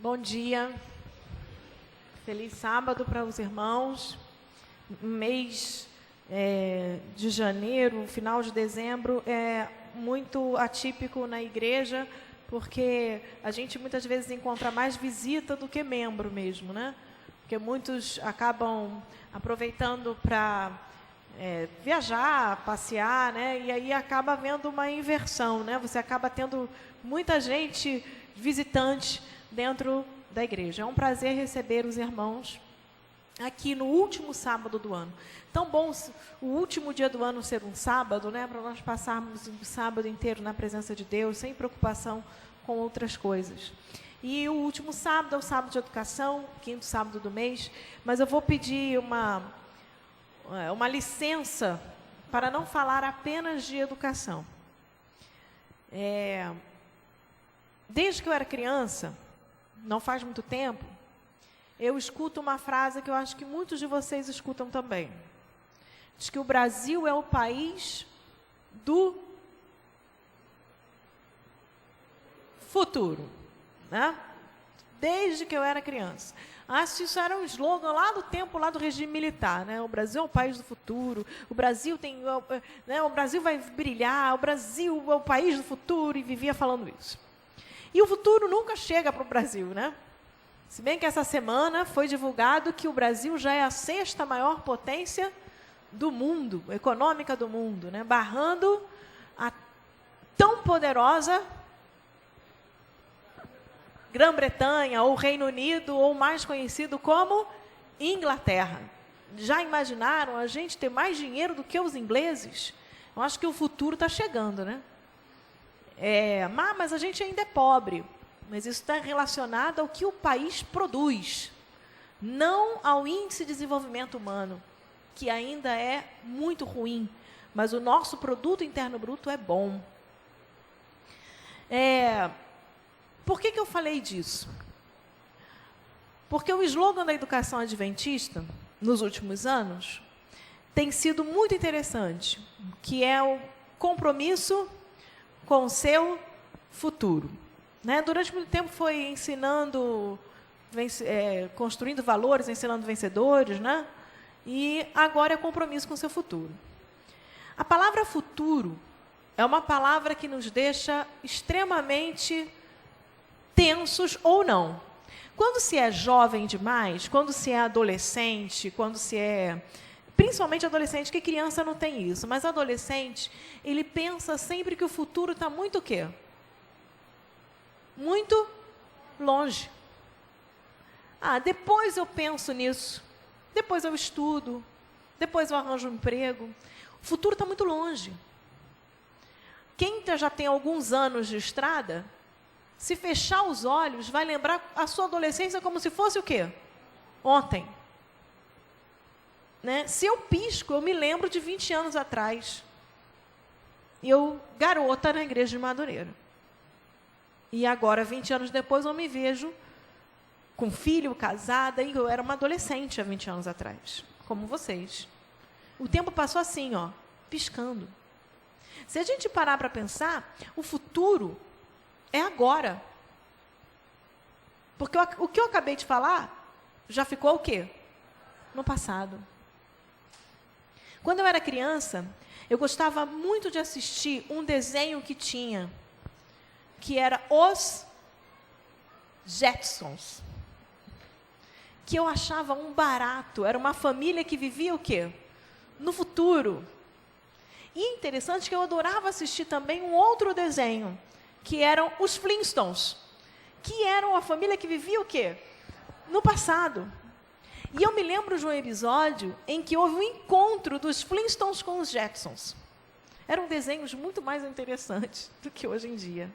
Bom dia, feliz sábado para os irmãos. Mês de janeiro, final de dezembro, é muito atípico na igreja, porque a gente muitas vezes encontra mais visita do que membro mesmo, né? Porque muitos acabam aproveitando para viajar, passear, né? E aí acaba havendo uma inversão, né? Você acaba tendo muita gente visitante dentro da igreja. É um prazer receber os irmãos aqui no último sábado do ano. Tão bom o último dia do ano ser um sábado, né? Para nós passarmos o sábado inteiro na presença de Deus, sem preocupação com outras coisas. E o último sábado é o sábado de educação, quinto sábado do mês, mas eu vou pedir uma licença para não falar apenas de educação. Desde que eu era criança, não faz muito tempo, eu escuto uma frase que eu acho que muitos de vocês escutam também. Diz que o Brasil é o país do futuro, né? Desde que eu era criança. Acho que isso era um slogan lá do tempo, lá do regime militar, né? O Brasil é o país do futuro, o Brasil o Brasil vai brilhar, o Brasil é o país do futuro, e vivia falando isso. E o futuro nunca chega para o Brasil, né? Se bem que essa semana foi divulgado que o Brasil já é a 6ª maior potência do mundo, econômica do mundo, né? Barrando a tão poderosa Grã-Bretanha, ou Reino Unido, ou mais conhecido como Inglaterra. Já imaginaram a gente ter mais dinheiro do que os ingleses? Eu acho que o futuro está chegando, né? Mas a gente ainda é pobre. Mas isso está relacionado ao que o país produz, não ao índice de desenvolvimento humano, que ainda é muito ruim, mas o nosso produto interno bruto é bom. Por que eu falei disso? Porque o slogan da educação adventista, nos últimos anos, tem sido muito interessante, que é o compromisso com o seu futuro. Né? Durante muito tempo foi ensinando, construindo valores, ensinando vencedores, né? E agora é compromisso com o seu futuro. A palavra futuro é uma palavra que nos deixa extremamente tensos ou não. Quando se é jovem demais, quando se é adolescente, quando se é... Principalmente adolescente, que criança não tem isso, mas adolescente, ele pensa sempre que o futuro está muito o quê? Muito longe. Depois eu penso nisso, depois eu estudo, depois eu arranjo um emprego. O futuro está muito longe. Quem já tem alguns anos de estrada, se fechar os olhos, vai lembrar a sua adolescência como se fosse o quê? Ontem. Né? Se eu pisco, eu me lembro de 20 anos atrás. Eu, garota, na igreja de Madureira. E agora, 20 anos depois, eu me vejo com filho, casada, e eu era uma adolescente há 20 anos atrás, como vocês. O tempo passou assim, piscando. Se a gente parar para pensar, o futuro é agora. Porque o que eu acabei de falar já ficou o quê? No passado. Quando eu era criança, eu gostava muito de assistir um desenho que tinha, que era Os Jetsons, que eu achava um barato. Era uma família que vivia o quê? No futuro. E interessante que eu adorava assistir também um outro desenho, que eram os Flintstones, que eram a família que vivia o quê? No passado. E eu me lembro de um episódio em que houve um encontro dos Flintstones com os Jetsons. Eram desenhos muito mais interessantes do que hoje em dia.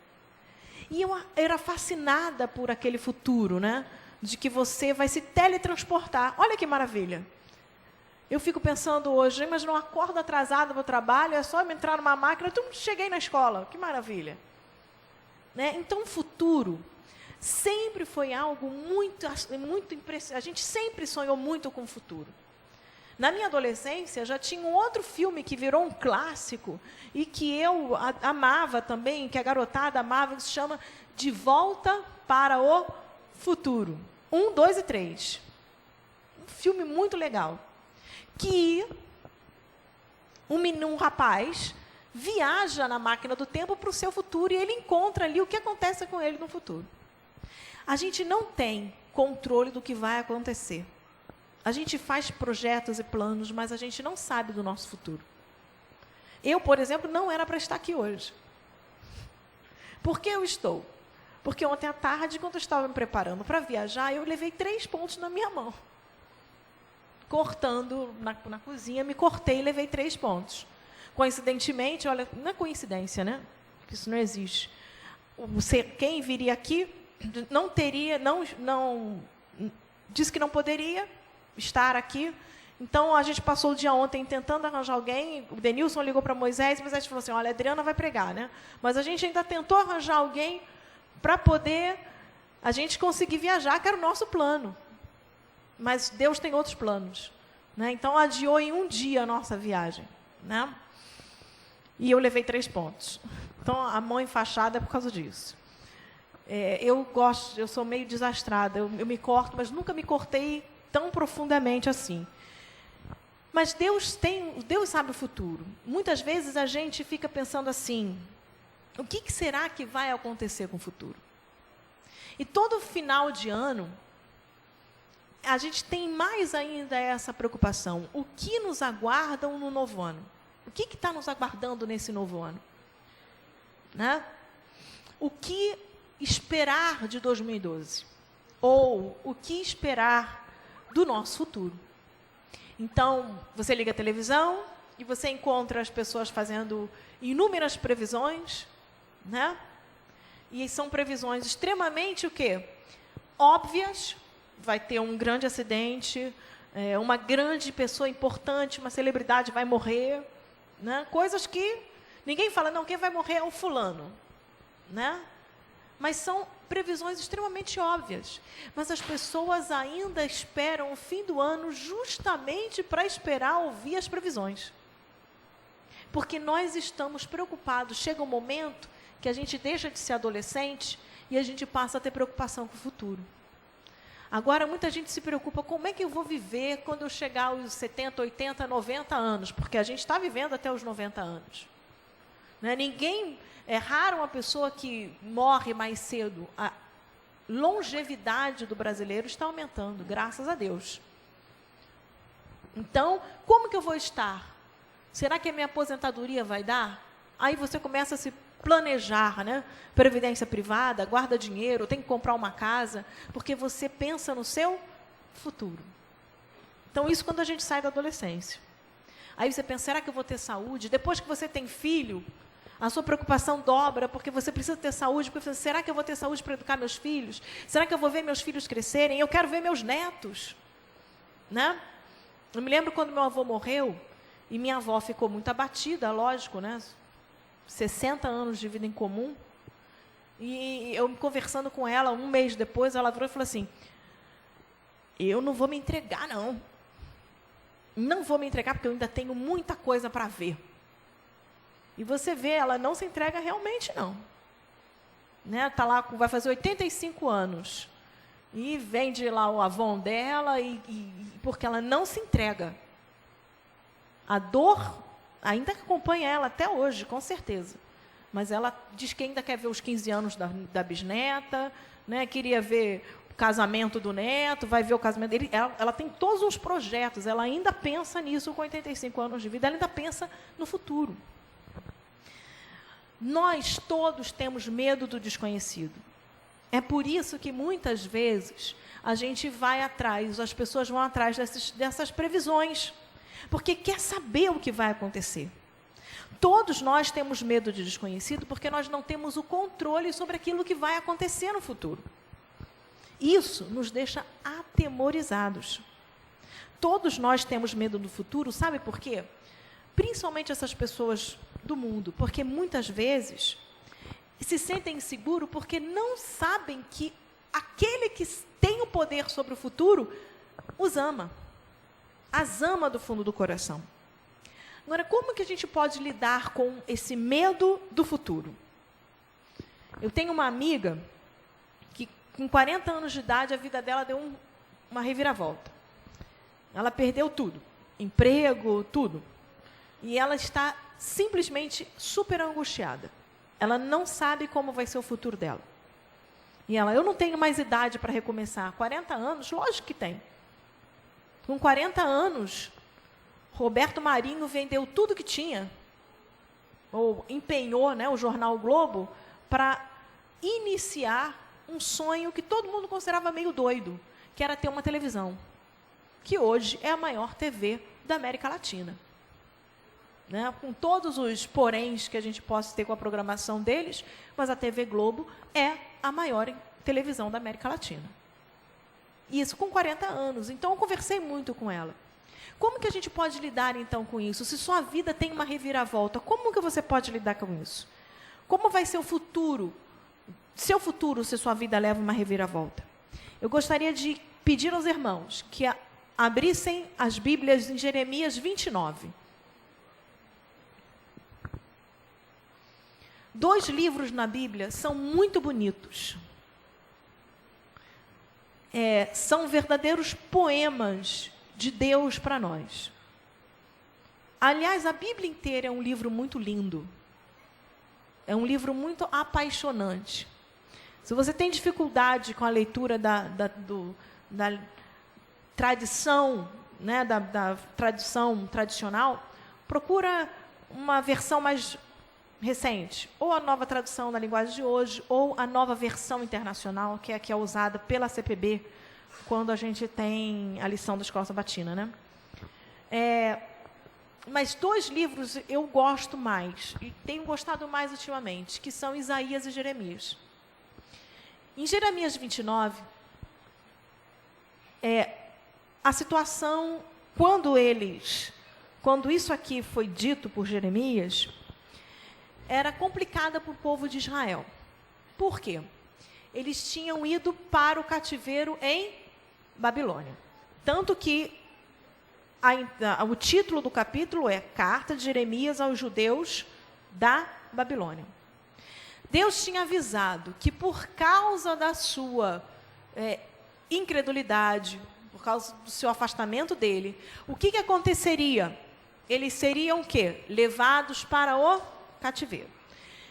E eu era fascinada por aquele futuro, né? De que você vai se teletransportar. Olha que maravilha. Eu fico pensando hoje, imagina, eu acordo atrasado para o trabalho, é só eu entrar numa máquina, cheguei na escola. Que maravilha. Né? Então, o futuro sempre foi algo muito impressionante. A gente sempre sonhou muito com o futuro. Na minha adolescência, já tinha um outro filme que virou um clássico e que eu amava também, que a garotada amava, que se chama De Volta para o Futuro 1, 2 e 3. Um filme muito legal. Que um rapaz viaja na máquina do tempo para o seu futuro e ele encontra ali o que acontece com ele no futuro. A gente não tem controle do que vai acontecer. A gente faz projetos e planos, mas a gente não sabe do nosso futuro. Eu, por exemplo, não era para estar aqui hoje. Por que eu estou? Porque ontem à tarde, quando eu estava me preparando para viajar, eu levei 3 pontos na minha mão. Cortando na cozinha, me cortei e levei 3 pontos. Coincidentemente, olha, não é coincidência, né? Isso não existe. Quem viria aqui não teria, não disse que não poderia estar aqui. Então, a gente passou o dia ontem tentando arranjar alguém. O Denilson ligou para Moisés falou assim, olha, a Adriana vai pregar, né? Mas a gente ainda tentou arranjar alguém para poder a gente conseguir viajar, que era o nosso plano. Mas Deus tem outros planos, né? Então, adiou em um dia a nossa viagem, né? E eu levei 3 pontos. Então, a mão enfaixada é por causa disso. Eu sou meio desastrada, eu me corto, mas nunca me cortei tão profundamente assim. Mas Deus sabe o futuro. Muitas vezes a gente fica pensando assim, o que será que vai acontecer com o futuro? E todo final de ano, a gente tem mais ainda essa preocupação. O que nos aguarda no novo ano? O que está nos aguardando nesse novo ano? Né? O que esperar de 2012? Ou o que esperar do nosso futuro? Então, você liga a televisão e você encontra as pessoas fazendo inúmeras previsões, né? E são previsões extremamente o quê? Óbvias. Vai ter um grande acidente, uma grande pessoa importante, uma celebridade vai morrer, né? Coisas que ninguém fala, não, quem vai morrer é o fulano, né? Mas são previsões extremamente óbvias. Mas as pessoas ainda esperam o fim do ano justamente para esperar ouvir as previsões. Porque nós estamos preocupados. Chega um momento que a gente deixa de ser adolescente e a gente passa a ter preocupação com o futuro. Agora, muita gente se preocupa, como é que eu vou viver quando eu chegar aos 70, 80, 90 anos? Porque a gente está vivendo até os 90 anos. Né? É raro uma pessoa que morre mais cedo. A longevidade do brasileiro está aumentando, graças a Deus. Então, como que eu vou estar? Será que a minha aposentadoria vai dar? Aí você começa a se planejar, né? Previdência privada, guarda dinheiro, tem que comprar uma casa, porque você pensa no seu futuro. Então, isso quando a gente sai da adolescência. Aí você pensa, será que eu vou ter saúde? Depois que você tem filho, a sua preocupação dobra, porque você precisa ter saúde, porque você pensa, será que eu vou ter saúde para educar meus filhos? Será que eu vou ver meus filhos crescerem? Eu quero ver meus netos. Né? Eu me lembro quando meu avô morreu, e minha avó ficou muito abatida, lógico, né? 60 anos de vida em comum. E eu conversando com ela, um mês depois, ela virou e falou assim, eu não vou me entregar, não. Não vou me entregar, porque eu ainda tenho muita coisa para ver. E você vê, ela não se entrega realmente, não. Né? Tá lá, vai fazer 85 anos. E vende lá o Avon dela, porque ela não se entrega. A dor ainda acompanha ela até hoje, com certeza. Mas ela diz que ainda quer ver os 15 anos da bisneta, né? Queria ver o casamento do neto, vai ver o casamento dele. Ela tem todos os projetos, ela ainda pensa nisso com 85 anos de vida, ela ainda pensa no futuro. Nós todos temos medo do desconhecido. É por isso que muitas vezes a gente vai atrás, as pessoas vão atrás dessas previsões, porque quer saber o que vai acontecer. Todos nós temos medo de desconhecido porque nós não temos o controle sobre aquilo que vai acontecer no futuro. Isso nos deixa atemorizados. Todos nós temos medo do futuro, sabe por quê? Principalmente essas pessoas do mundo, porque muitas vezes se sentem inseguros porque não sabem que aquele que tem o poder sobre o futuro os ama. As ama do fundo do coração. Agora, como que a gente pode lidar com esse medo do futuro? Eu tenho uma amiga que, com 40 anos de idade, a vida dela deu uma reviravolta. Ela perdeu tudo, emprego, tudo. E ela está simplesmente super angustiada. Ela não sabe como vai ser o futuro dela. E ela, eu não tenho mais idade para recomeçar. 40 anos? Lógico que tem. Com 40 anos, Roberto Marinho vendeu tudo que tinha, ou empenhou, né, o jornal o Globo, para iniciar um sonho que todo mundo considerava meio doido, que era ter uma televisão, que hoje é a maior TV da América Latina. Né, com todos os poréns que a gente possa ter com a programação deles, mas a TV Globo é a maior televisão da América Latina. Isso com 40 anos. Então, eu conversei muito com ela. Como que a gente pode lidar, então, com isso? Se sua vida tem uma reviravolta, como que você pode lidar com isso? Como vai ser o futuro? Seu futuro, se sua vida leva uma reviravolta? Eu gostaria de pedir aos irmãos que abrissem as Bíblias em Jeremias 29. 2 livros na Bíblia são muito bonitos. São verdadeiros poemas de Deus para nós. Aliás, a Bíblia inteira é um livro muito lindo. É um livro muito apaixonante. Se você tem dificuldade com a leitura da tradição, né, da tradução tradicional, procura uma versão mais recente, ou a nova tradução da linguagem de hoje, ou a nova versão internacional, que é a que é usada pela CPB, quando a gente tem a lição da Escola Sabatina, né? Mas 2 livros eu gosto mais, e tenho gostado mais ultimamente, que são Isaías e Jeremias. Em Jeremias 29, a situação, quando isso aqui foi dito por Jeremias, era complicada para o povo de Israel. Por quê? Eles tinham ido para o cativeiro em Babilônia. Tanto que o título do capítulo é Carta de Jeremias aos Judeus da Babilônia. Deus tinha avisado que por causa da sua incredulidade, por causa do seu afastamento dele, o que aconteceria? Eles seriam o quê? Levados para o cativeiro.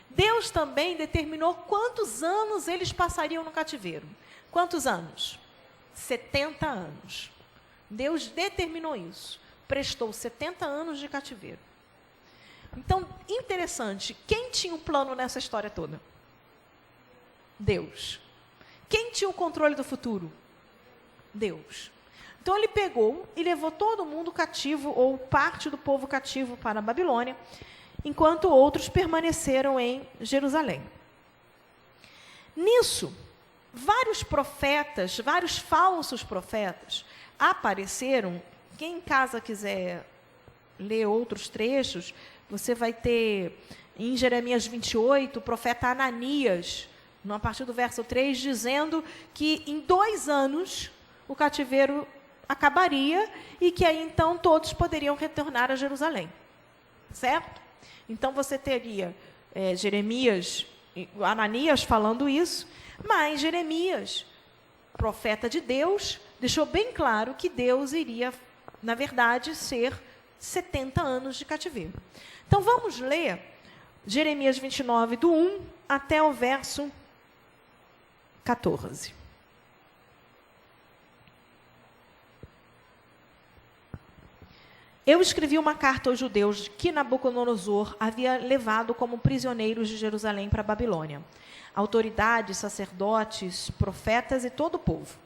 Deus também determinou quantos anos eles passariam no cativeiro. Quantos anos? 70 anos. Deus determinou isso. Prestou 70 anos de cativeiro. Então, interessante, quem tinha o plano nessa história toda? Deus. Quem tinha o controle do futuro? Deus. Então, ele pegou e levou todo mundo cativo, ou parte do povo cativo, para a Babilônia, enquanto outros permaneceram em Jerusalém. Nisso, vários profetas, vários falsos profetas, apareceram. Quem em casa quiser ler outros trechos, você vai ter em Jeremias 28, o profeta Ananias, a partir do verso 3, dizendo que em 2 anos o cativeiro acabaria e que aí então todos poderiam retornar a Jerusalém. Certo? Então, você teria Jeremias, Ananias falando isso, mas Jeremias, profeta de Deus, deixou bem claro que Deus iria, na verdade, ser 70 anos de cativeiro. Então, vamos ler Jeremias 29, do 1 até o verso 14. Eu escrevi uma carta aos judeus que Nabucodonosor havia levado como prisioneiros de Jerusalém para a Babilônia. Autoridades, sacerdotes, profetas e todo o povo.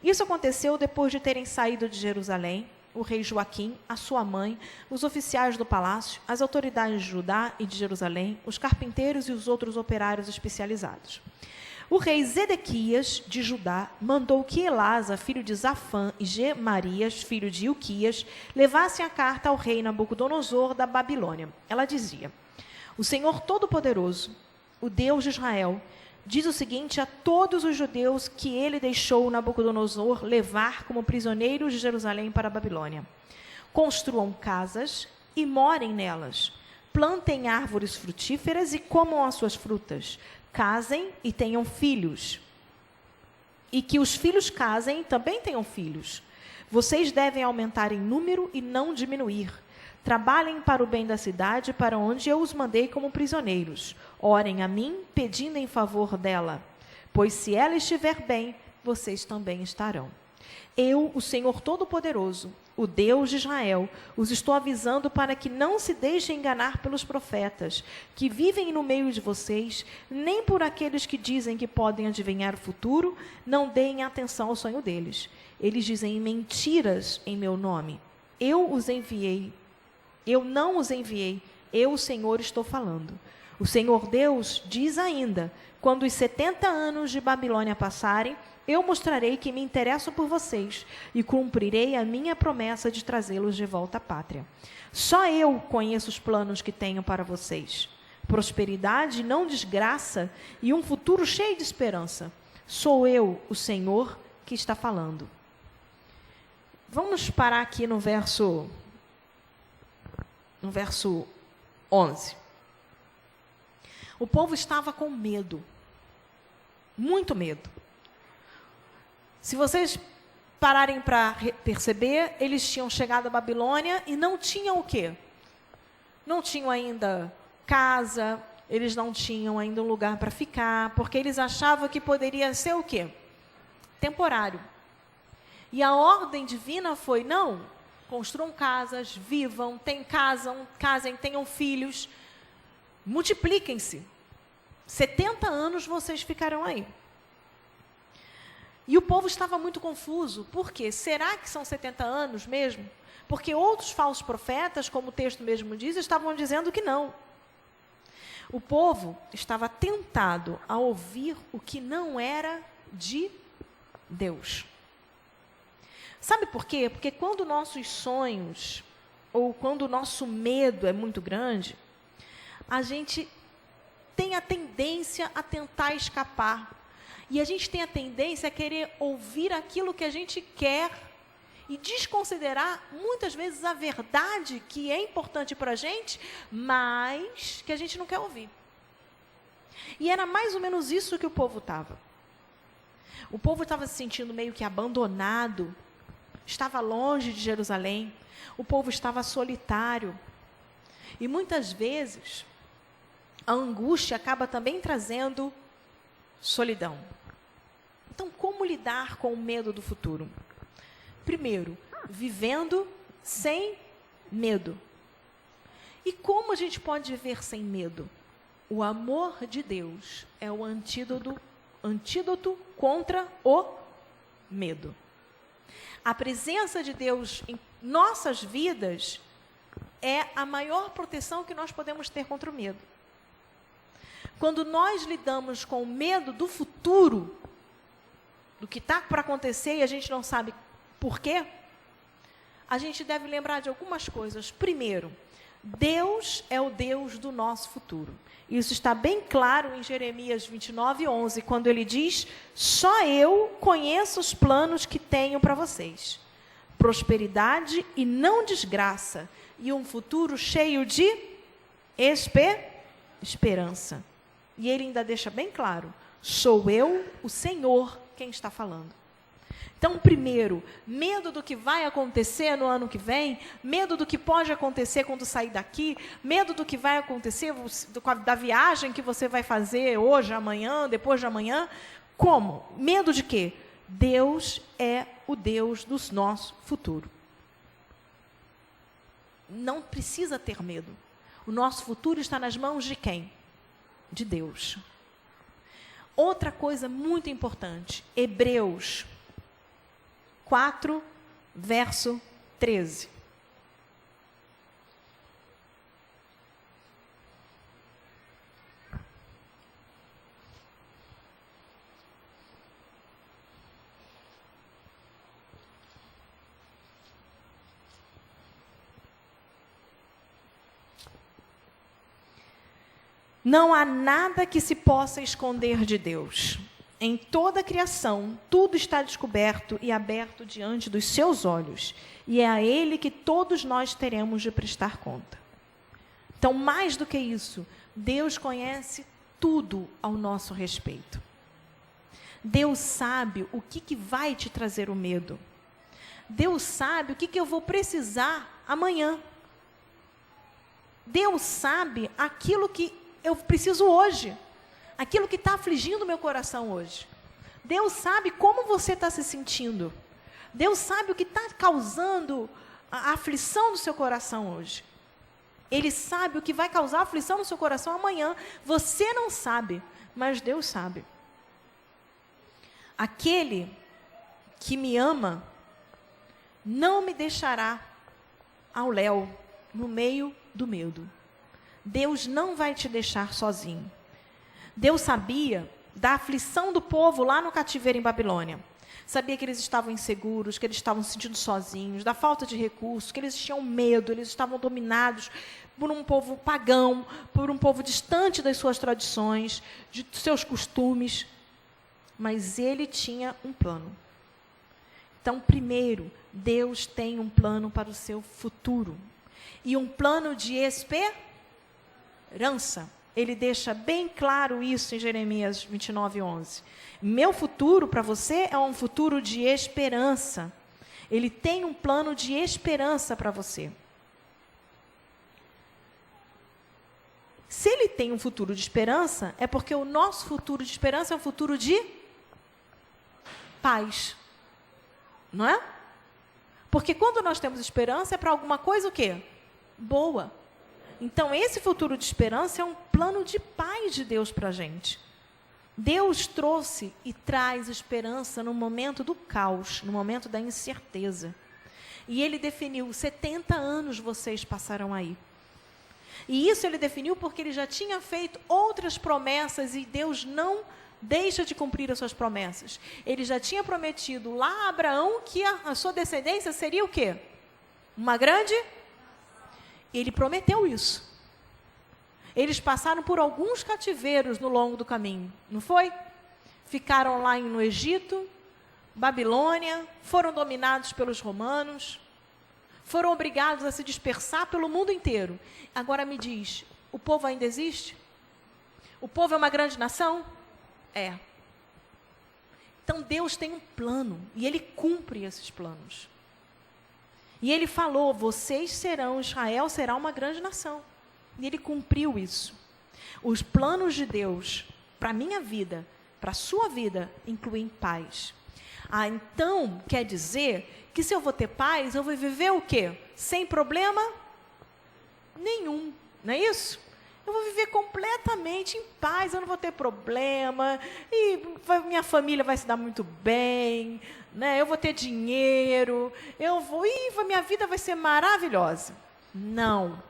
Isso aconteceu depois de terem saído de Jerusalém o rei Joaquim, a sua mãe, os oficiais do palácio, as autoridades de Judá e de Jerusalém, os carpinteiros e os outros operários especializados. O rei Zedequias, de Judá, mandou que Elasa, filho de Zafã, e Gemarias, filho de Ilquias, levassem a carta ao rei Nabucodonosor da Babilônia. Ela dizia: O Senhor Todo-Poderoso, o Deus de Israel, diz o seguinte a todos os judeus que ele deixou Nabucodonosor levar como prisioneiros de Jerusalém para a Babilônia. Construam casas e morem nelas. Plantem árvores frutíferas e comam as suas frutas. Casem e tenham filhos. e que os filhos casem também tenham filhos. Vocês devem aumentar em número e não diminuir. Trabalhem para o bem da cidade, para onde eu os mandei como prisioneiros. Orem a mim, pedindo em favor dela, pois se ela estiver bem, vocês também estarão. Eu, o Senhor Todo-Poderoso, o Deus de Israel, os estou avisando para que não se deixem enganar pelos profetas, que vivem no meio de vocês, nem por aqueles que dizem que podem adivinhar o futuro, não deem atenção ao sonho deles. Eles dizem mentiras em meu nome. Eu não os enviei, eu, o Senhor, estou falando. O Senhor Deus diz ainda, quando os 70 anos de Babilônia passarem, eu mostrarei que me interesso por vocês e cumprirei a minha promessa de trazê-los de volta à pátria. Só eu conheço os planos que tenho para vocês. Prosperidade, não desgraça, e um futuro cheio de esperança. Sou eu, o Senhor, que está falando. Vamos parar aqui no verso 11. O povo estava com medo, muito medo. Se vocês pararem para perceber, eles tinham chegado à Babilônia e não tinham o quê? Não tinham ainda casa, eles não tinham ainda um lugar para ficar, porque eles achavam que poderia ser o quê? Temporário. E a ordem divina foi, não, construam casas, vivam, casem, tenham filhos, multipliquem-se. 70 anos vocês ficarão aí. E o povo estava muito confuso. Por quê? Será que são 70 anos mesmo? Porque outros falsos profetas, como o texto mesmo diz, estavam dizendo que não. O povo estava tentado a ouvir o que não era de Deus. Sabe por quê? Porque quando nossos sonhos, ou quando o nosso medo é muito grande, a gente tem a tendência a tentar escapar. E a gente tem a tendência a querer ouvir aquilo que a gente quer e desconsiderar, muitas vezes, a verdade que é importante para a gente, mas que a gente não quer ouvir. E era mais ou menos isso que o povo estava. O povo estava se sentindo meio que abandonado, estava longe de Jerusalém, o povo estava solitário. E muitas vezes, a angústia acaba também trazendo solidão. Então, como lidar com o medo do futuro? Primeiro, vivendo sem medo. E como a gente pode viver sem medo? O amor de Deus é o antídoto contra o medo. A presença de Deus em nossas vidas é a maior proteção que nós podemos ter contra o medo. Quando nós lidamos com o medo do futuro, do que está para acontecer e a gente não sabe por quê, a gente deve lembrar de algumas coisas. Primeiro, Deus é o Deus do nosso futuro. Isso está bem claro em Jeremias 29:11, quando ele diz, só eu conheço os planos que tenho para vocês. Prosperidade e não desgraça, e um futuro cheio de esperança. E ele ainda deixa bem claro, sou eu, o Senhor, quem está falando. Então, primeiro, medo do que vai acontecer no ano que vem, medo do que pode acontecer quando sair daqui, medo do que vai acontecer da viagem que você vai fazer hoje, amanhã, depois de amanhã. Como? Medo de quê? Deus é o Deus do nosso futuro. Não precisa ter medo. O nosso futuro está nas mãos de quem? De Deus. Outra coisa muito importante, Hebreus 4, verso 13. Não há nada que se possa esconder de Deus. Em toda a criação, tudo está descoberto e aberto diante dos seus olhos. E é a Ele que todos nós teremos de prestar conta. Então, mais do que isso, Deus conhece tudo ao nosso respeito. Deus sabe o que vai te trazer o medo. Deus sabe o que eu vou precisar amanhã. Deus sabe aquilo que eu preciso hoje. Aquilo que está afligindo meu coração hoje. Deus sabe como você está se sentindo. Deus sabe o que está causando a aflição do seu coração hoje. Ele sabe o que vai causar aflição no seu coração amanhã. Você não sabe, mas Deus sabe. Aquele que me ama não me deixará ao léu, no meio do medo. Deus não vai te deixar sozinho. Deus sabia da aflição do povo lá no cativeiro em Babilônia. Sabia que eles estavam inseguros, que eles estavam se sentindo sozinhos, da falta de recursos, que eles tinham medo, eles estavam dominados por um povo pagão, por um povo distante das suas tradições, de seus costumes. Mas ele tinha um plano. Então, primeiro, Deus tem um plano para o seu futuro. E um plano de esperança. Ele deixa bem claro isso em Jeremias 29:11. Meu futuro para você é um futuro de esperança. Ele tem um plano de esperança para você. Se ele tem um futuro de esperança, é porque o nosso futuro de esperança é um futuro de paz. Não é? Porque quando nós temos esperança, é para alguma coisa o quê? Boa. Então, esse futuro de esperança é um plano de paz de Deus para a gente. Deus trouxe e traz esperança no momento do caos, no momento da incerteza. E Ele definiu, 70 anos vocês passaram aí. E isso Ele definiu porque Ele já tinha feito outras promessas e Deus não deixa de cumprir as suas promessas. Ele já tinha prometido lá a Abraão que a sua descendência seria o quê? Uma grande... Ele prometeu isso. Eles passaram por alguns cativeiros no longo do caminho, não foi? Ficaram lá no Egito, Babilônia, foram dominados pelos romanos, foram obrigados a se dispersar pelo mundo inteiro. Agora me diz, o povo ainda existe? O povo é uma grande nação? É. Então Deus tem um plano e Ele cumpre esses planos. E Ele falou, vocês serão, Israel será uma grande nação. E Ele cumpriu isso. Os planos de Deus para a minha vida, para a sua vida, incluem paz. Então, quer dizer que se eu vou ter paz, eu vou viver o quê? Sem problema nenhum, não é isso? Eu vou viver completamente em paz, eu não vou ter problema, e minha família vai se dar muito bem, né? Eu vou ter dinheiro, minha vida vai ser maravilhosa. Não.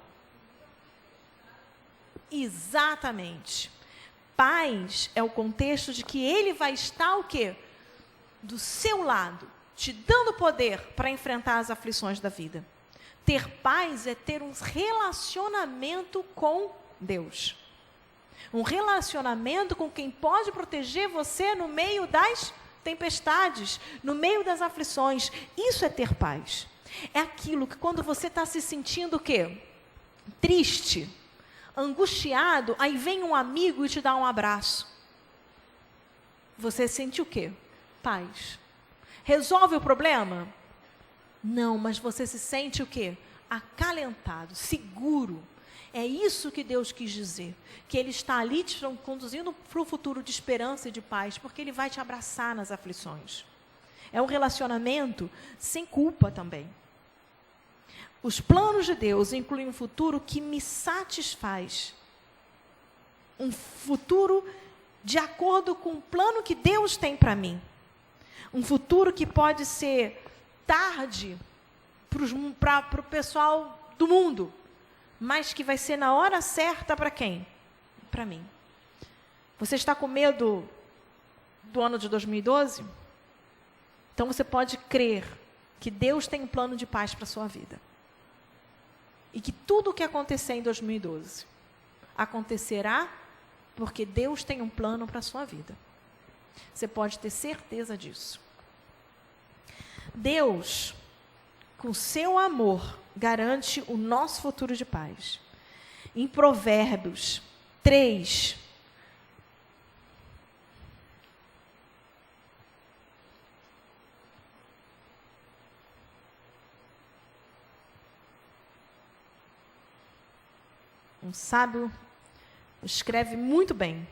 Exatamente. Paz é o contexto de que Ele vai estar o quê? Do seu lado, te dando poder para enfrentar as aflições da vida. Ter paz é ter um relacionamento com Deus. Um relacionamento com quem pode proteger você no meio das tempestades, no meio das aflições. Isso é ter paz. É aquilo que quando você está se sentindo o quê? Triste, angustiado, aí vem um amigo e te dá um abraço. Você sente o quê? Paz. Resolve o problema? Não, mas você se sente o quê? Acalentado, seguro. É isso que Deus quis dizer, que Ele está ali te conduzindo para um futuro de esperança e de paz, porque Ele vai te abraçar nas aflições. É um relacionamento sem culpa também. Os planos de Deus incluem um futuro que me satisfaz. Um futuro de acordo com o plano que Deus tem para mim. Um futuro que pode ser tarde para o pessoal do mundo, mas que vai ser na hora certa para quem? Para mim. Você está com medo do ano de 2012? Então você pode crer que Deus tem um plano de paz para a sua vida. E que tudo o que acontecer em 2012 acontecerá porque Deus tem um plano para a sua vida. Você pode ter certeza disso. Deus, com seu amor, garante o nosso futuro de paz. Em Provérbios 3, Um sábio escreve muito bem.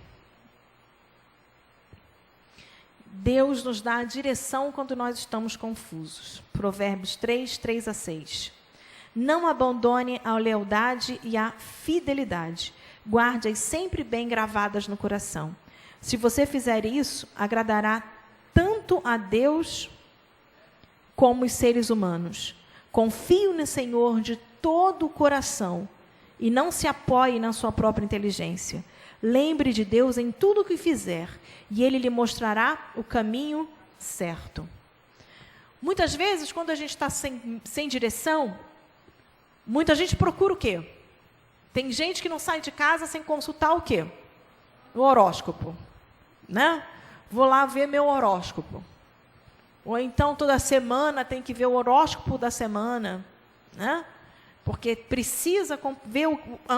Deus nos dá a direção quando nós estamos confusos. Provérbios 3, 3-6. Não abandone a lealdade e a fidelidade. Guarde-as sempre bem gravadas no coração. Se você fizer isso, agradará tanto a Deus como os seres humanos. Confie no Senhor de todo o coração e não se apoie na sua própria inteligência. Lembre de Deus em tudo o que fizer e Ele lhe mostrará o caminho certo. Muitas vezes, quando a gente está sem direção, muita gente procura o quê? Tem gente que não sai de casa sem consultar o quê? O horóscopo, né? Vou lá ver meu horóscopo. Ou então, toda semana tem que ver o horóscopo da semana, né? Porque precisa ver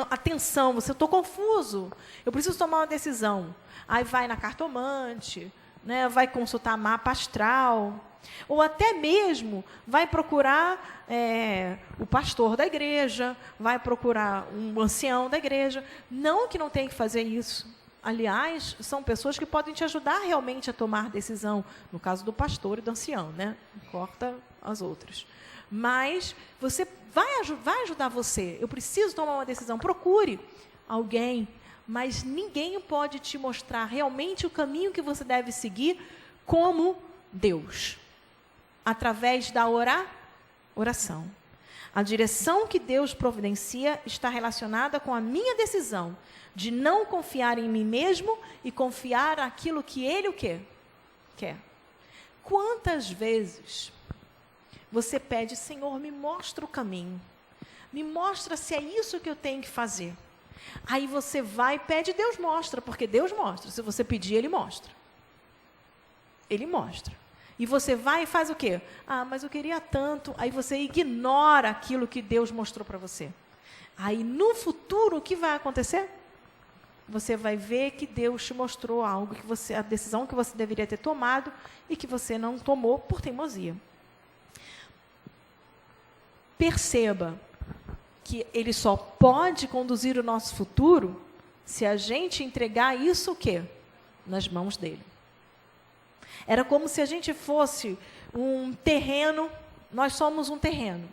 atenção, eu estou confuso, eu preciso tomar uma decisão. Aí vai na cartomante, né? Vai consultar mapa astral, ou até mesmo vai procurar o pastor da igreja, vai procurar um ancião da igreja. Não que não tenha que fazer isso. Aliás, são pessoas que podem te ajudar realmente a tomar decisão, no caso do pastor e do ancião, né? Corta as outras. Mas você vai ajudar você. Eu preciso tomar uma decisão. Procure alguém, mas ninguém pode te mostrar realmente o caminho que você deve seguir como Deus. Através da oração. A direção que Deus providencia está relacionada com a minha decisão de não confiar em mim mesmo e confiar naquilo que Ele o quê? Quer. Quantas vezes você pede, Senhor, me mostra o caminho. Me mostra se é isso que eu tenho que fazer. Aí você vai e pede, Deus mostra, porque Deus mostra. Se você pedir, Ele mostra. Ele mostra. E você vai e faz o quê? Ah, mas eu queria tanto. Aí você ignora aquilo que Deus mostrou para você. Aí no futuro, o que vai acontecer? Você vai ver que Deus te mostrou algo, a decisão que você deveria ter tomado e que você não tomou por teimosia. Perceba que Ele só pode conduzir o nosso futuro se a gente entregar isso o quê? Nas mãos dEle. Era como se a gente fosse um terreno, nós somos um terreno.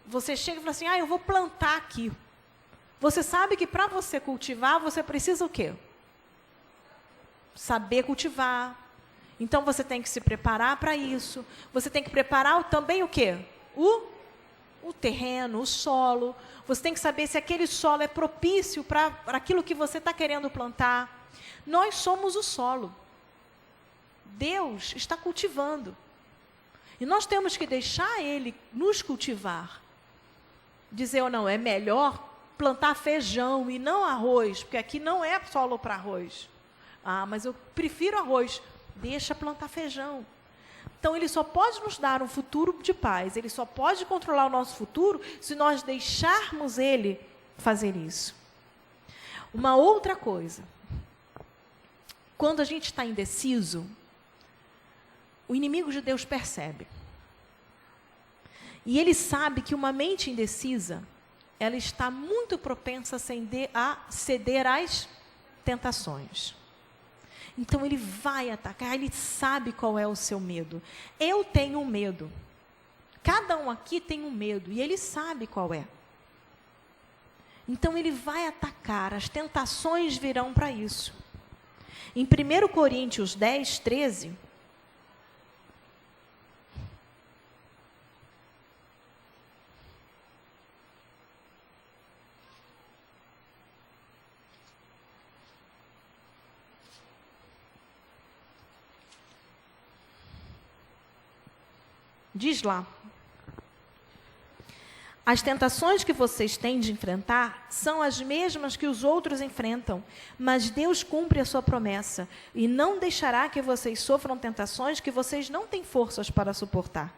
Você chega e fala assim, eu vou plantar aqui. Você sabe que para você cultivar, você precisa o quê? Saber cultivar. Então, você tem que se preparar para isso. Você tem que preparar também o quê? O terreno, o solo. Você tem que saber se aquele solo é propício para aquilo que você está querendo plantar. Nós somos o solo. Deus está cultivando. E nós temos que deixar Ele nos cultivar. Dizer ou não, é melhor plantar feijão e não arroz, porque aqui não é solo para arroz. Ah, mas eu prefiro arroz. Deixa plantar feijão. Então, Ele só pode nos dar um futuro de paz. Ele só pode controlar o nosso futuro se nós deixarmos Ele fazer isso. Uma outra coisa. Quando a gente está indeciso, o inimigo de Deus percebe. E ele sabe que uma mente indecisa, ela está muito propensa a ceder às tentações. Então, ele vai atacar, ele sabe qual é o seu medo. Eu tenho um medo. Cada um aqui tem um medo, e ele sabe qual é. Então, ele vai atacar, as tentações virão para isso. Em 1 Coríntios 10, 13... diz lá, as tentações que vocês têm de enfrentar são as mesmas que os outros enfrentam, mas Deus cumpre a sua promessa e não deixará que vocês sofram tentações que vocês não têm forças para suportar.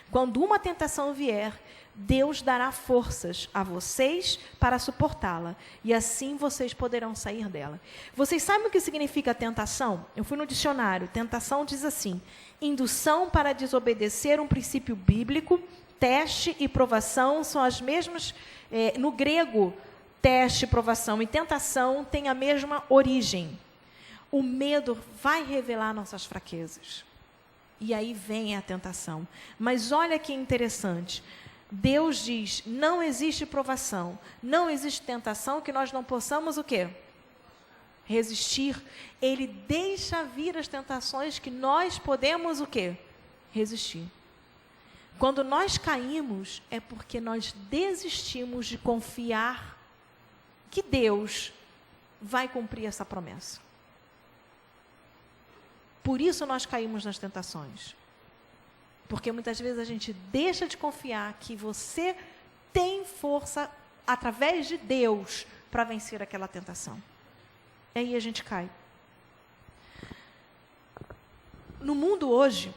Quando uma tentação vier, Deus dará forças a vocês para suportá-la, e assim vocês poderão sair dela. Vocês sabem o que significa tentação? Eu fui no dicionário. Tentação diz assim: indução para desobedecer um princípio bíblico. Teste e provação são as mesmas. No grego, teste, provação e tentação têm a mesma origem. O medo vai revelar nossas fraquezas. E aí vem a tentação. Mas olha que interessante. Deus diz, não existe provação, não existe tentação que nós não possamos o quê? Resistir. Ele deixa vir as tentações que nós podemos o quê? Resistir. Quando nós caímos, é porque nós desistimos de confiar que Deus vai cumprir essa promessa. Por isso nós caímos nas tentações. Porque muitas vezes a gente deixa de confiar que você tem força através de Deus para vencer aquela tentação. E aí a gente cai. No mundo hoje,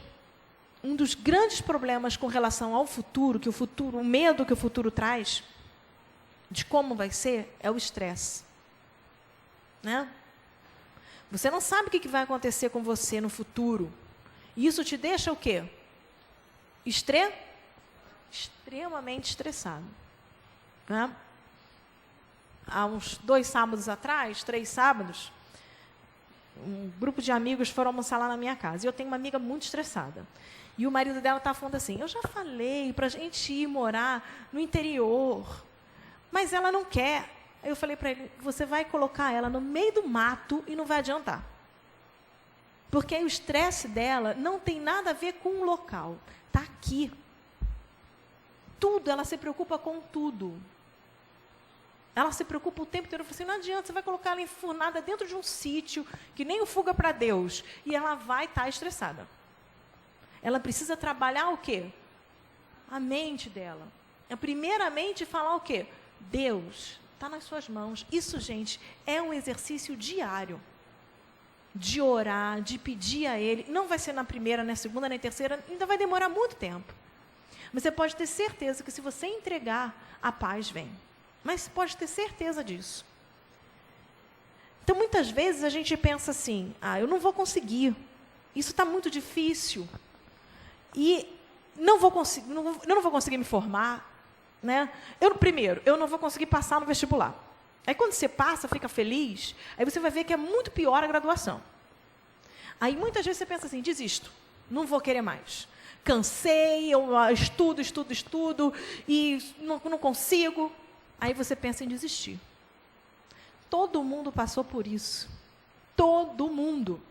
um dos grandes problemas com relação ao futuro, o medo que o futuro traz, de como vai ser, é o estresse. Né? Você não sabe o que vai acontecer com você no futuro. E isso te deixa o quê? Extremamente estressado. Né? Há uns 2 sábados atrás, 3 sábados, um grupo de amigos foram almoçar lá na minha casa. E eu tenho uma amiga muito estressada. E o marido dela estava falando assim, eu já falei para a gente ir morar no interior, mas ela não quer. Aí eu falei para ele, você vai colocar ela no meio do mato e não vai adiantar. Porque aí o estresse dela não tem nada a ver com o local. Está aqui. Tudo, ela se preocupa com tudo. Ela se preocupa o tempo inteiro. Eu falei assim, não adianta, você vai colocar ela enfurnada dentro de um sítio, que nem o Fuga para Deus, e ela vai estar estressada. Ela precisa trabalhar o quê? A mente dela. É primeiramente falar o quê? Deus, está nas suas mãos. Isso, gente, é um exercício diário. De orar, de pedir a Ele. Não vai ser na primeira, na segunda, na terceira, ainda vai demorar muito tempo. Mas você pode ter certeza que se você entregar, a paz vem. Mas pode ter certeza disso. Então, muitas vezes a gente pensa assim, eu não vou conseguir. Isso está muito difícil. E eu não vou conseguir me formar. Né? Primeiro, eu não vou conseguir passar no vestibular. Aí quando você passa, fica feliz, aí você vai ver que é muito pior a graduação. Aí muitas vezes você pensa assim, desisto, não vou querer mais. Cansei, eu estudo, e não consigo. Aí você pensa em desistir. Todo mundo passou por isso. Todo mundo.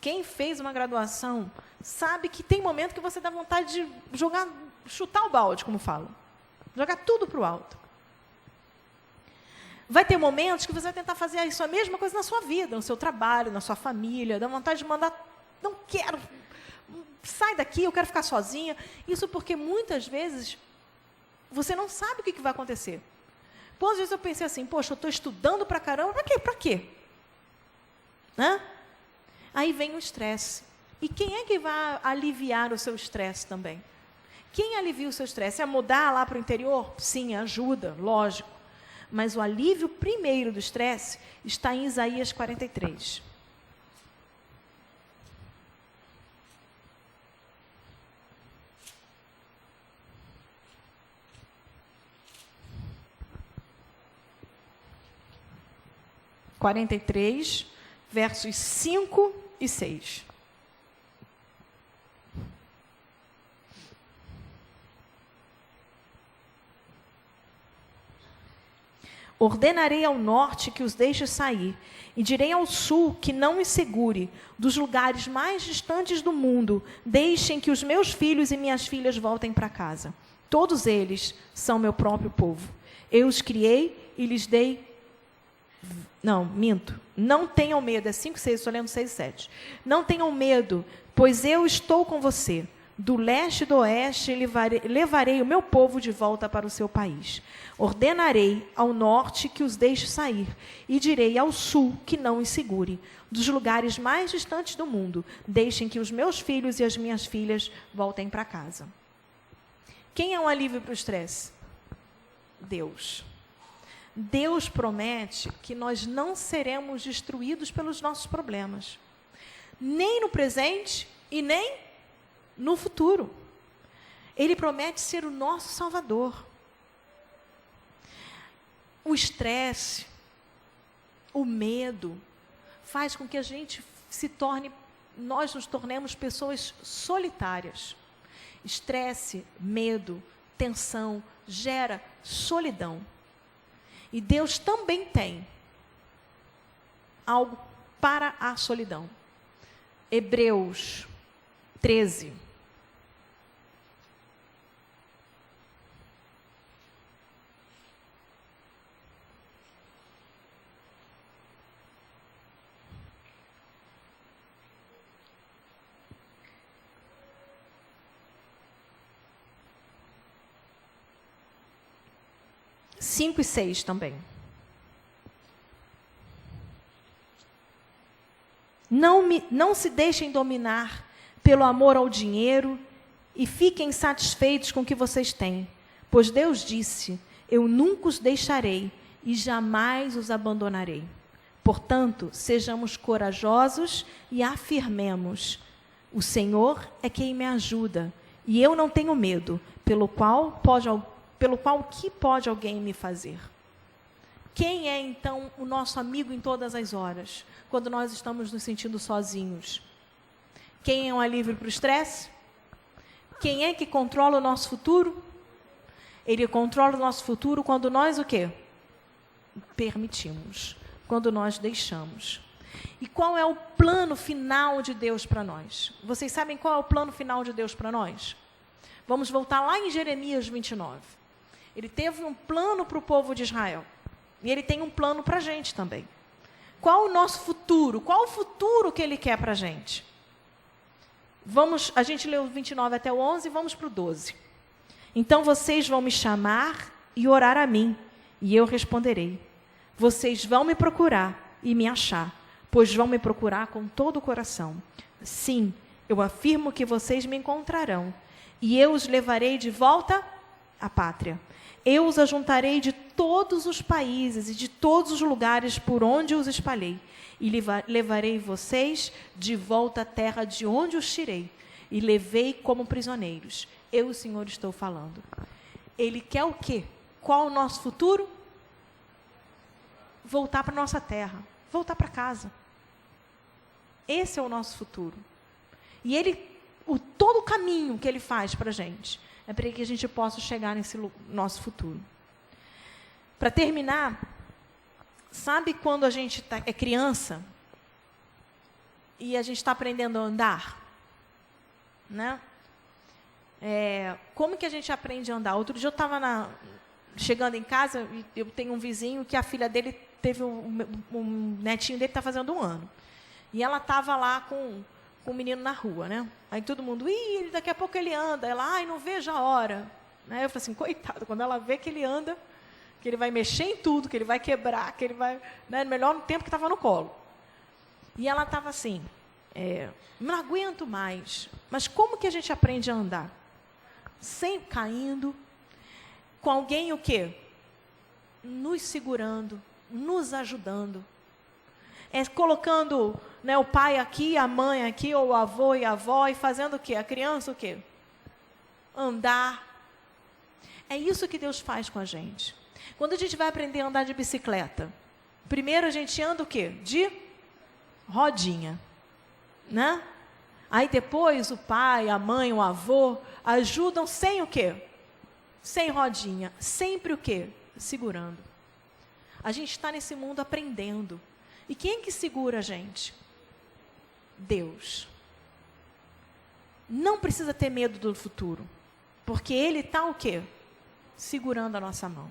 Quem fez uma graduação sabe que tem momento que você dá vontade de chutar o balde, como falam. Jogar tudo para o alto. Vai ter momentos que você vai tentar fazer isso, a mesma coisa na sua vida, no seu trabalho, na sua família, dá vontade de mandar, não quero, sai daqui, eu quero ficar sozinha. Isso porque muitas vezes você não sabe o que vai acontecer. Pô, às vezes eu pensei assim, poxa, eu estou estudando pra caramba, para quê? Né? Aí vem o estresse. E quem é que vai aliviar o seu estresse também? Quem alivia o seu estresse? É mudar lá para o interior? Sim, ajuda, lógico. Mas o alívio primeiro do estresse está em Isaías 43. Versos 5 e 6. Ordenarei ao norte que os deixe sair, e direi ao sul que não os segure. Dos lugares mais distantes do mundo, deixem que os meus filhos e minhas filhas voltem para casa. Todos eles são meu próprio povo. Eu os criei e lhes dei... Não, minto. Não tenham medo. É 5, 6, estou lendo 6 e 7. Não tenham medo, pois eu estou com você. Do leste e do oeste levarei o meu povo de volta para o seu país. Ordenarei ao norte que os deixe sair, e direi ao sul que não os segure. Dos lugares mais distantes do mundo, deixem que os meus filhos e as minhas filhas voltem para casa. Quem é um alívio para o estresse? Deus. Deus promete que nós não seremos destruídos pelos nossos problemas. Nem no presente e nem no futuro. Ele promete ser o nosso Salvador. O estresse, o medo, faz com que a gente nós nos tornemos pessoas solitárias. Estresse, medo, tensão, gera solidão. E Deus também tem algo para a solidão. Hebreus 13. Cinco e 6 também. Não se deixem dominar pelo amor ao dinheiro e fiquem satisfeitos com o que vocês têm, pois Deus disse: eu nunca os deixarei e jamais os abandonarei. Portanto, sejamos corajosos e afirmemos: o Senhor é quem me ajuda e eu não tenho medo, pelo qual o que pode alguém me fazer? Quem é, então, o nosso amigo em todas as horas, quando nós estamos nos sentindo sozinhos? Quem é um alívio para o estresse? Quem é que controla o nosso futuro? Ele controla o nosso futuro quando nós o quê? Permitimos, quando nós deixamos. E qual é o plano final de Deus para nós? Vocês sabem qual é o plano final de Deus para nós? Vamos voltar lá em Jeremias 29. Ele teve um plano para o povo de Israel. E ele tem um plano para a gente também. Qual o nosso futuro? Qual o futuro que ele quer para a gente? A gente leu 29 até o 11, vamos para o 12. Então vocês vão me chamar e orar a mim, e eu responderei. Vocês vão me procurar e me achar, pois vão me procurar com todo o coração. Sim, eu afirmo que vocês me encontrarão, e eu os levarei de volta à pátria. Eu os ajuntarei de todos os países e de todos os lugares por onde os espalhei, e levarei vocês de volta à terra de onde os tirei, e levei como prisioneiros. Eu, o Senhor, estou falando. Ele quer o quê? Qual o nosso futuro? Voltar para a nossa terra, voltar para casa. Esse é o nosso futuro. E todo o caminho que ele faz para a gente é para que a gente possa chegar nesse nosso futuro. Para terminar, sabe quando a gente é criança e a gente está aprendendo a andar? Né? Como que a gente aprende a andar? Outro dia eu estava chegando em casa, e eu tenho um vizinho que a filha dele teve um netinho dele está fazendo 1 ano. E ela estava lá com o menino na rua, né? Aí todo mundo, daqui a pouco ele anda. Ela, não vejo a hora. Né? Eu falei assim, coitado, quando ela vê que ele anda, que ele vai mexer em tudo, que ele vai quebrar, que ele vai... Né? Melhor no tempo que estava no colo. E ela estava assim, não aguento mais. Mas como que a gente aprende a andar? Sem caindo, com alguém o quê? Nos segurando, nos ajudando. Colocando, né, o pai aqui, a mãe aqui, ou o avô e a avó, e fazendo o quê? A criança o quê? Andar. É isso que Deus faz com a gente. Quando a gente vai aprender a andar de bicicleta, primeiro a gente anda o quê? De rodinha. Né? Aí depois o pai, a mãe, o avô ajudam sem o quê? Sem rodinha. Sempre o quê? Segurando. A gente está nesse mundo aprendendo. E quem que segura a gente? Deus. Não precisa ter medo do futuro, porque Ele está o quê? Segurando a nossa mão.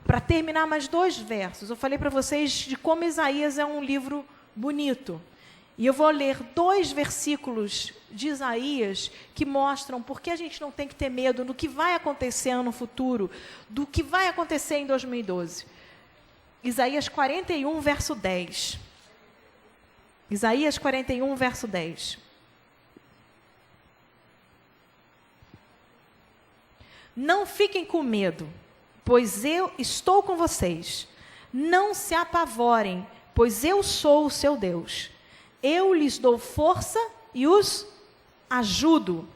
Para terminar, mais 2 versos. Eu falei para vocês de como Isaías é um livro bonito. E eu vou ler 2 versículos de Isaías que mostram por que a gente não tem que ter medo do que vai acontecer no futuro, do que vai acontecer em 2012. Isaías 41, verso 10. Isaías 41, verso 10. Não fiquem com medo, pois eu estou com vocês. Não se apavorem, pois eu sou o seu Deus. Eu lhes dou força e os ajudo.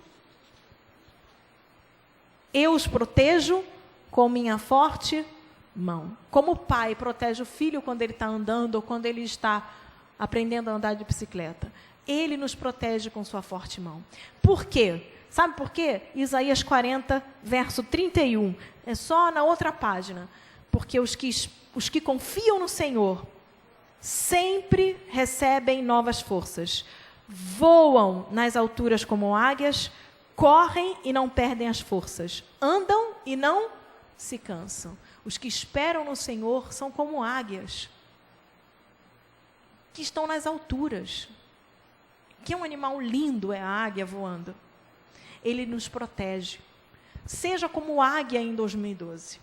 Eu os protejo com minha forte mão. Como o pai protege o filho quando ele está andando ou quando ele está aprendendo a andar de bicicleta. Ele nos protege com sua forte mão. Por quê? Sabe por quê? Isaías 40, verso 31. É só na outra página. Porque os que confiam no Senhor sempre recebem novas forças. Voam nas alturas como águias, correm e não perdem as forças. Andam e não se cansam. Os que esperam no Senhor são como águias, que estão nas alturas. Que um animal lindo é a águia voando. Ele nos protege. Seja como águia em 2012.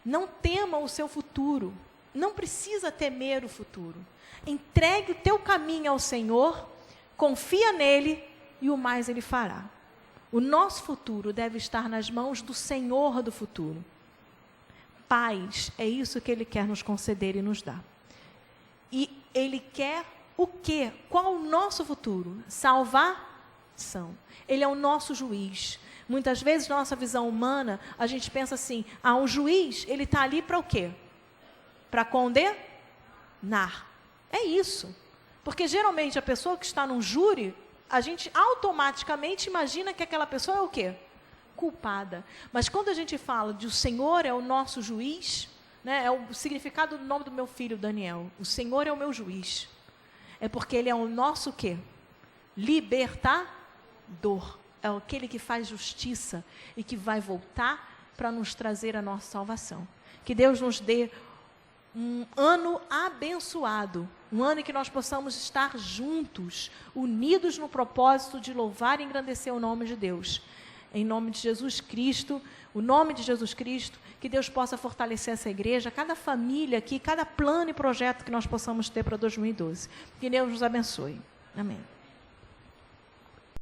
Não tema o seu futuro. Não precisa temer o futuro. Entregue o teu caminho ao Senhor, confia nele e o mais ele fará. O nosso futuro deve estar nas mãos do Senhor do futuro. Paz, é isso que ele quer nos conceder e nos dar. E ele quer o quê? Qual o nosso futuro? Salvação. Ele é o nosso juiz. Muitas vezes, na nossa visão humana, a gente pensa assim, um juiz, ele está ali para o quê? Para condenar. É isso. Porque, geralmente, a pessoa que está num júri, a gente automaticamente imagina que aquela pessoa é o quê? Culpada. Mas quando a gente fala de o Senhor é o nosso juiz, né, é o significado do nome do meu filho, Daniel. O Senhor é o meu juiz. É porque ele é o nosso quê? Libertador. É aquele que faz justiça e que vai voltar para nos trazer a nossa salvação. Que Deus nos dê um ano abençoado, um ano em que nós possamos estar juntos, unidos no propósito de louvar e engrandecer o nome de Deus. Em nome de Jesus Cristo, o nome de Jesus Cristo, que Deus possa fortalecer essa igreja, cada família aqui, cada plano e projeto que nós possamos ter para 2012. Que Deus nos abençoe. Amém.